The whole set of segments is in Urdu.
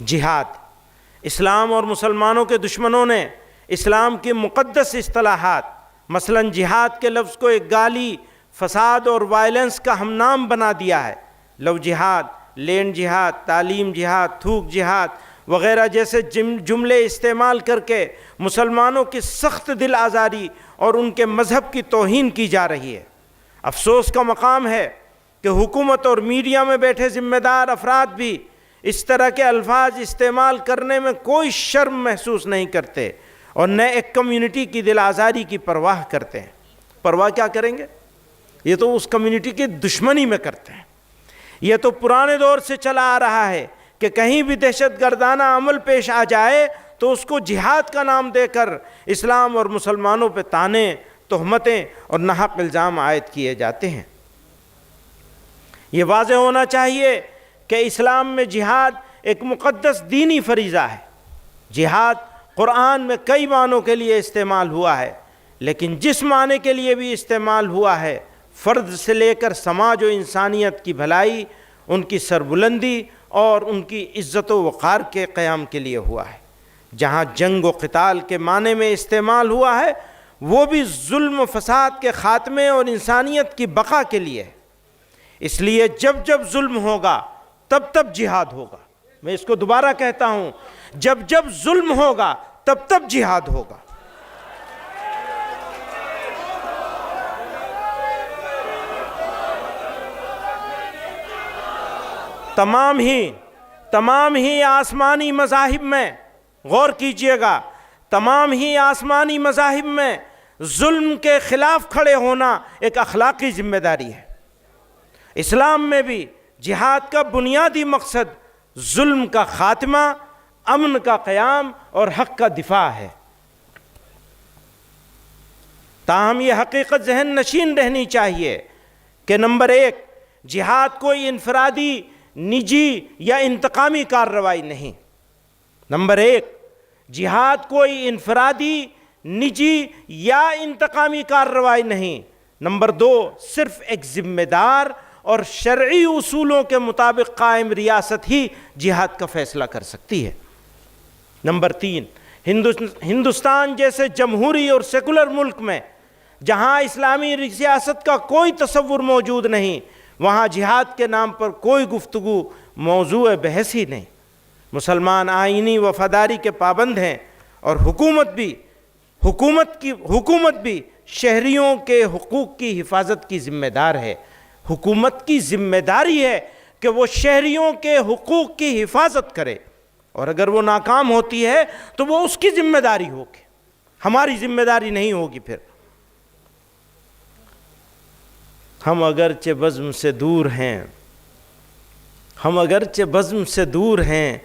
جہاد، اسلام اور مسلمانوں کے دشمنوں نے اسلام کی مقدس اصطلاحات مثلا جہاد کے لفظ کو ایک گالی، فساد اور وائلنس کا ہم نام بنا دیا ہے۔ لو جہاد، لینڈ جہاد، تعلیم جہاد، تھوک جہاد وغیرہ جیسے جملے استعمال کر کے مسلمانوں کی سخت دل آزاری اور ان کے مذہب کی توہین کی جا رہی ہے۔ افسوس کا مقام ہے کہ حکومت اور میڈیا میں بیٹھے ذمہ دار افراد بھی اس طرح کے الفاظ استعمال کرنے میں کوئی شرم محسوس نہیں کرتے اور نہ ایک کمیونٹی کی دل آزاری کی پرواہ کرتے ہیں۔ پرواہ کیا کریں گے؟ یہ تو اس کمیونٹی کی دشمنی میں کرتے ہیں۔ یہ تو پرانے دور سے چلا آ رہا ہے کہ کہیں بھی دہشت گردانہ عمل پیش آ جائے تو اس کو جہاد کا نام دے کر اسلام اور مسلمانوں پہ طعنے، تہمتیں اور ناحق الزام عائد کیے جاتے ہیں۔ یہ واضح ہونا چاہیے کہ اسلام میں جہاد ایک مقدس دینی فریضہ ہے۔ جہاد قرآن میں کئی معنوں کے لیے استعمال ہوا ہے، لیکن جس معنی کے لیے بھی استعمال ہوا ہے فرد سے لے کر سماج و انسانیت کی بھلائی، ان کی سربلندی اور ان کی عزت و وقار کے قیام کے لیے ہوا ہے۔ جہاں جنگ و قتال کے معنی میں استعمال ہوا ہے وہ بھی ظلم و فساد کے خاتمے اور انسانیت کی بقا کے لیے ہے۔ اس لیے جب جب ظلم ہوگا تب تب جہاد ہوگا۔ میں اس کو دوبارہ کہتا ہوں، جب جب ظلم ہوگا تب تب جہاد ہوگا۔ تمام ہی آسمانی مذاہب میں غور کیجئے گا، تمام ہی آسمانی مذاہب میں ظلم کے خلاف کھڑے ہونا ایک اخلاقی ذمہ داری ہے۔ اسلام میں بھی جہاد کا بنیادی مقصد ظلم کا خاتمہ، امن کا قیام اور حق کا دفاع ہے۔ تاہم یہ حقیقت ذہن نشین رہنی چاہیے کہ نمبر 1، جہاد کوئی انفرادی، نجی یا انتقامی کارروائی نہیں۔ نمبر 1، جہاد کوئی انفرادی، نجی یا انتقامی کارروائی نہیں۔ نمبر 2، صرف ایک ذمہ دار اور شرعی اصولوں کے مطابق قائم ریاست ہی جہاد کا فیصلہ کر سکتی ہے۔ نمبر 3، ہندوستان جیسے جمہوری اور سیکولر ملک میں جہاں اسلامی سیاست کا کوئی تصور موجود نہیں، وہاں جہاد کے نام پر کوئی گفتگو موضوع بحث ہی نہیں۔ مسلمان آئینی وفاداری کے پابند ہیں اور حکومت بھی شہریوں کے حقوق کی حفاظت کی ذمہ دار ہے۔ حکومت کی ذمہ داری ہے کہ وہ شہریوں کے حقوق کی حفاظت کرے، اور اگر وہ ناکام ہوتی ہے تو وہ اس کی ذمہ داری ہوگی، ہماری ذمہ داری نہیں ہوگی۔ پھر ہم اگرچہ بزم سے دور ہیں،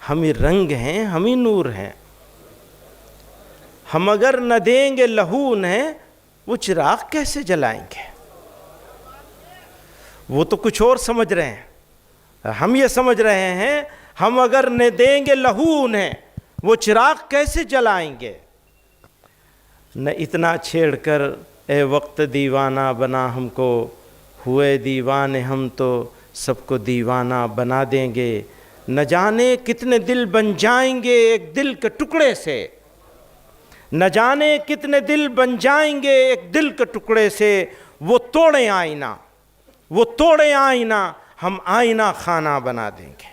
ہم ہی رنگ ہیں، ہم ہی نور ہیں۔ ہم اگر نہ دیں گے لہو انہیں، وہ چراغ کیسے جلائیں گے؟ وہ تو کچھ اور سمجھ رہے ہیں، ہم یہ سمجھ رہے ہیں ہم اگر نہ دیں گے لہو انہیں، وہ چراغ کیسے جلائیں گے؟ نہ اتنا چھیڑ کر اے وقت دیوانہ بنا ہم کو، ہوئے دیوانے ہم تو سب کو دیوانہ بنا دیں گے۔ نہ جانے کتنے دل بن جائیں گے ایک دل کے ٹکڑے سے، نہ جانے کتنے دل بن جائیں گے ایک دل کے ٹکڑے سے۔ وہ توڑیں آئینہ، ہم آئینہ خانہ بنا دیں گے۔